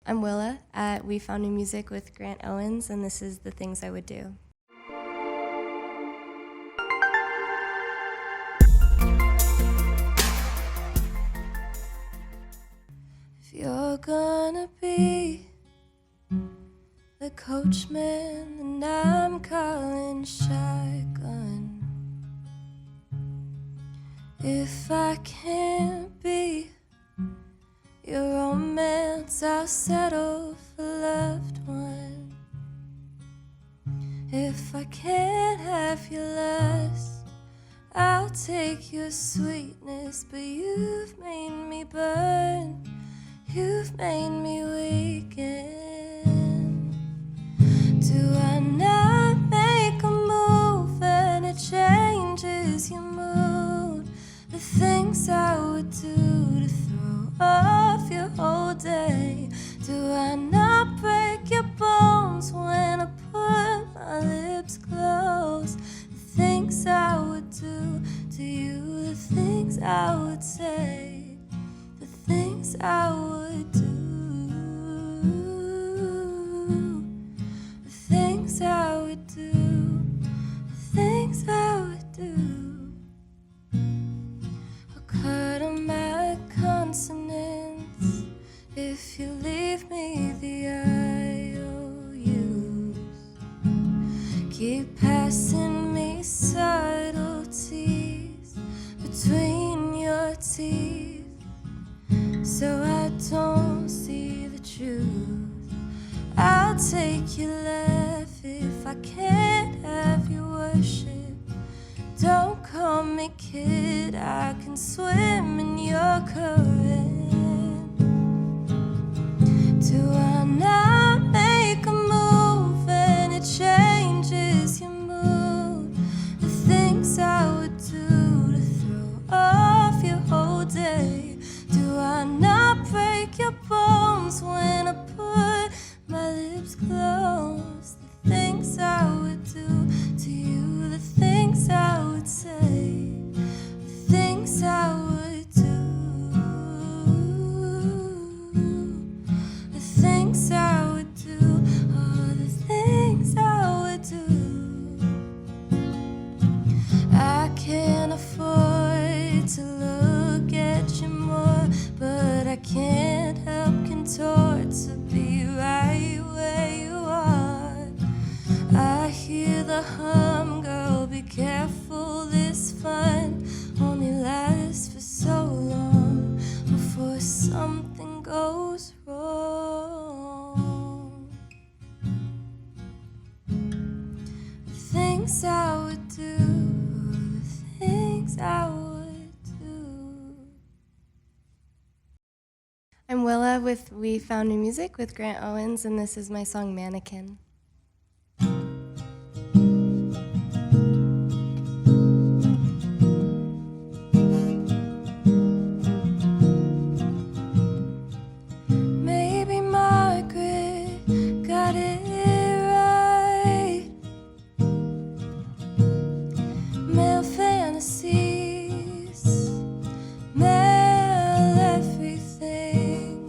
I'm Willa at We Found New Music with Grant Owens, and this is The Things I Would Do. If you're gonna be the coachman, then I'm calling shotgun. If I can't be your romance, I'll settle for loved one. If I can't have your lust, I'll take your sweetness. But you've made me burn, you've made me weaken. Do I not make a move and it changes your mood? The things I would do to throw off your whole day. Do I not break your bones when I put my lips close? The things I would do to you, the things I would say, the things I would do, the things I would do, the things I would do. I'll cut on my consonants if you leave me the IOUs. Keep passing me subtleties between your teeth, so I don't see the truth. I'll take your laugh if I can't have your worship. Don't call me kid, I can swim in your current. Do I not make a move and it changes your mood? The things I would do to throw off your whole day. Do I not break your bones when I put my lips close? The things I would do to you, the things I would say, the things I would do, the things I would do, oh, the things I would do. I can't afford to look at you more, but I can't help contort to be right where you are. I hear the hum, girl, be careful, this fun only lasts for so long before something goes wrong. The things I would do, the things I would do. I'm Willa with We Found New Music with Grant Owens, and this is my song Mannequin. Maybe Margaret got it right. Male fantasies, male everything.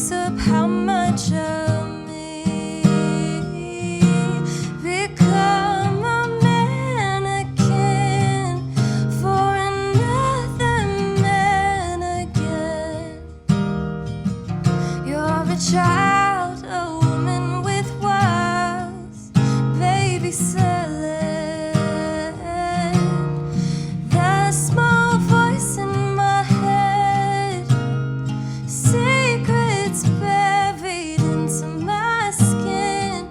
takes up how much of me? Become a mannequin for another man again. You're a child, a woman with wiles, baby selling. That small voice in my head, secrets buried into my skin.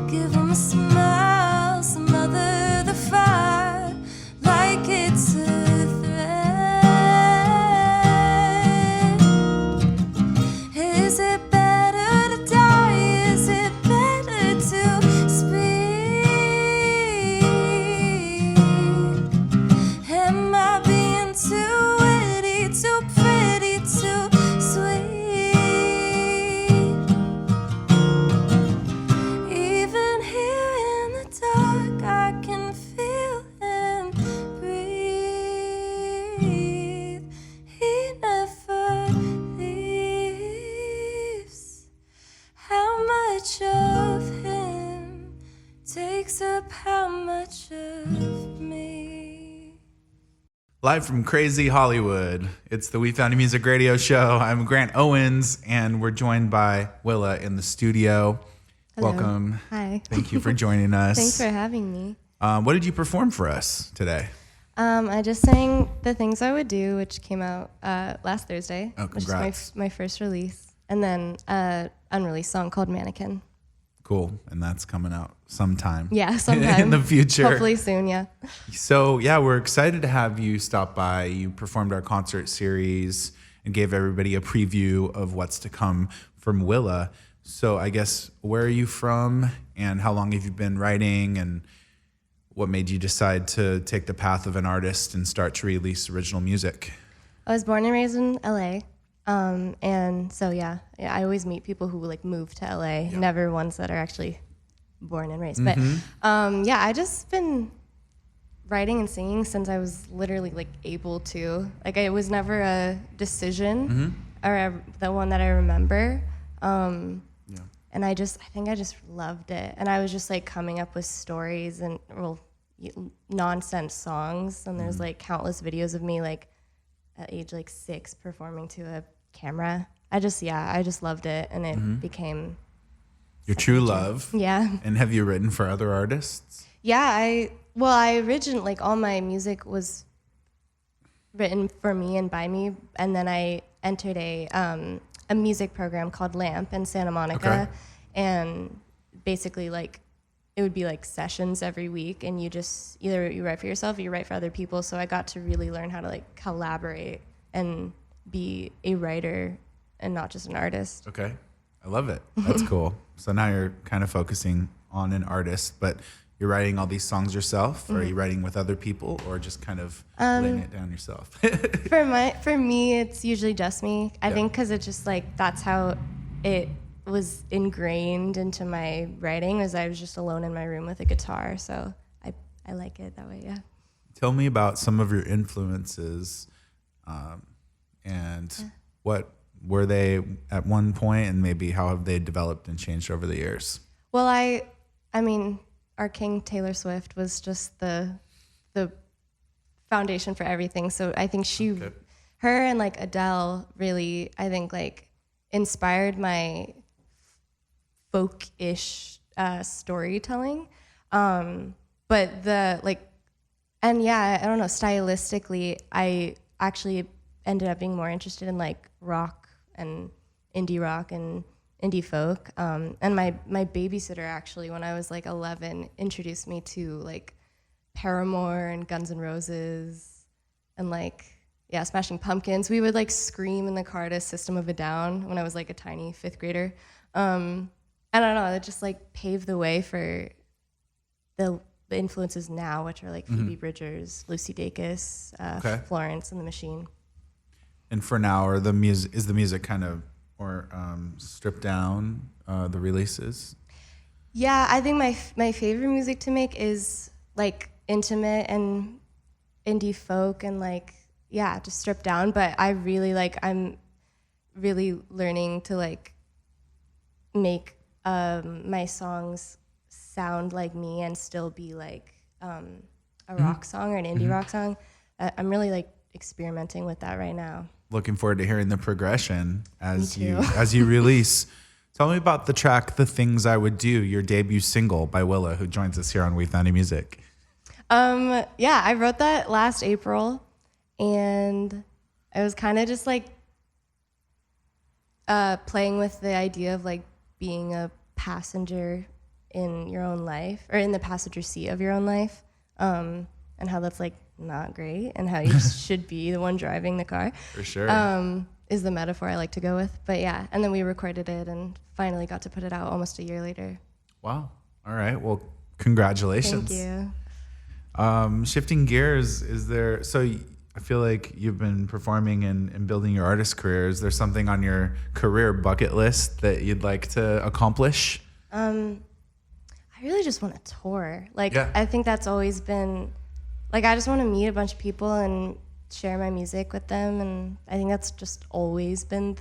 Give 'em a smile, smother the fire like it's a threat. Is it better to die? Is it better to speak? Am I being too witty, too pretty, too sweet? Even here in the dark, I can feel him breathe. He never leaves. How much of him takes up how much of me? Live from Crazy Hollywood, it's the We Found Music radio show. I'm Grant Owens, and we're joined by Willa in the studio. Hello. Welcome. Hi. Thank you for joining us. Thanks for having me. What did you perform for us today? I just sang The Things I Would Do, which came out last Thursday. Oh, Which congrats. is my first release. And then unreleased song called Mannequin. Cool, and that's coming out sometime. Yeah, sometime. in the future. Hopefully soon, yeah. So, yeah, we're excited to have you stop by. You performed our concert series and gave everybody a preview of what's to come from Willa. So, I guess, where are you from, and how long have you been writing, and what made you decide to take the path of an artist and start to release original music? I was born and raised in LA. And so, yeah, I always meet people who like move to LA, never ones that are actually born and raised. But yeah, I just been writing and singing since I was literally like able to. Like it was never a decision or the one that I remember. And I think I just loved it. And I was just like coming up with stories and nonsense songs. And there's like countless videos of me like at age like 6 performing to a camera. I just loved it, and it became Your true love. Yeah. And have you written for other artists? Yeah, I originally, like, all my music was written for me and by me, and then I entered a music program called LAMP in Santa Monica, and basically, like, it would be like sessions every week, and you just either you write for yourself or you write for other people. So I got to really learn how to like collaborate and be a writer and not just an artist. Okay. I love it. That's cool. So now you're kind of focusing on an artist, but you're writing all these songs yourself, or are you writing with other people, or just kind of laying it down yourself? For me, it's usually just me. I think because it's just like that's how it was ingrained into my writing, was I was just alone in my room with a guitar. So I like it that way, yeah. Tell me about some of your influences, and what were they at one point, and maybe how have they developed and changed over the years? Well, I mean, our king Taylor Swift was just the foundation for everything. So I think her and like Adele really, I think, like inspired my folk-ish storytelling. But I don't know, stylistically, I actually ended up being more interested in like rock and indie folk. And my babysitter actually, when I was like 11, introduced me to like Paramore and Guns N' Roses and like, Smashing Pumpkins. We would like scream in the car to System of a Down when I was like a tiny 5th grader. I don't know, it just like paved the way for the influences now, which are like Phoebe Bridgers, Lucy Dacus, Florence and the Machine. And for now, is the music kind of more stripped down, the releases? Yeah, I think my favorite music to make is like intimate and indie folk and like, just stripped down. But I really like, really learning to like make my songs sound like me and still be like a rock song or an indie rock song. I'm really like experimenting with that right now. Looking forward to hearing the progression as Me you too. as you release. Tell me about the track "The Things I Would Do," your debut single by Willa, who joins us here on We Found New Music. Yeah, I wrote that last April, and it was kind of just like playing with the idea of like being a passenger in your own life, or in the passenger seat of your own life, and how that's like not great, and how you should be the one driving the car. For sure. Is the metaphor I like to go with. But yeah, and then we recorded it and finally got to put it out almost a year later. Wow. All right. Well, congratulations. Thank you. Shifting gears, I feel like you've been performing and building your artist career. Is there something on your career bucket list that you'd like to accomplish? I really just want to tour. Like, Yeah. I think that's always been, like, I just want to meet a bunch of people and share my music with them. And I think that's just always been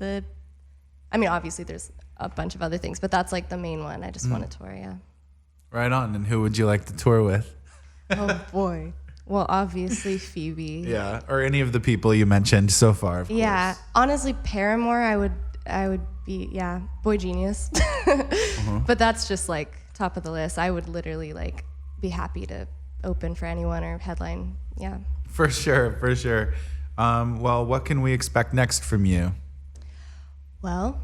obviously there's a bunch of other things, but that's like the main one. I just want to tour, yeah. Right on. And who would you like to tour with? Oh, boy. Well, obviously Phoebe. Yeah. Or any of the people you mentioned so far, of Yeah, course. honestly, Paramore, I would be, yeah, Boy Genius. But that's just like top of the list. I would literally like be happy to open for anyone or headline. Yeah. For sure. For sure. Well, what can we expect next from you? Well,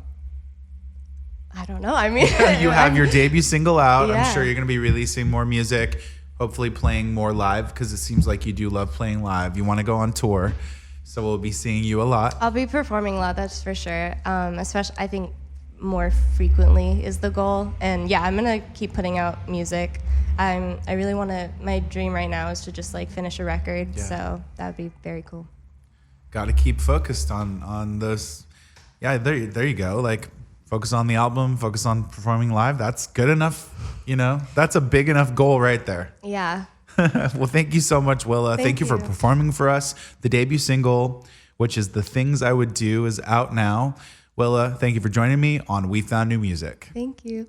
I don't know. I mean, You have your debut single out. Yeah. I'm sure you're going to be releasing more music, hopefully playing more live, because it seems like you do love playing live. You want to go on tour, so we'll be seeing you a lot. I'll be performing a lot, that's for sure. Especially, I think more frequently is the goal. And yeah, I'm gonna keep putting out music. I really want to. My dream right now is to just like finish a record. Yeah. So that would be very cool. Got to keep focused on those. Yeah, there you go. Like, focus on the album, focus on performing live. That's good enough. That's a big enough goal right there. Yeah. Well, thank you so much, Willa. Thank you for you. performing for us. The debut single, which is "The Things I Would Do," is out now. Willa, thank you for joining me on We Found New Music. Thank you.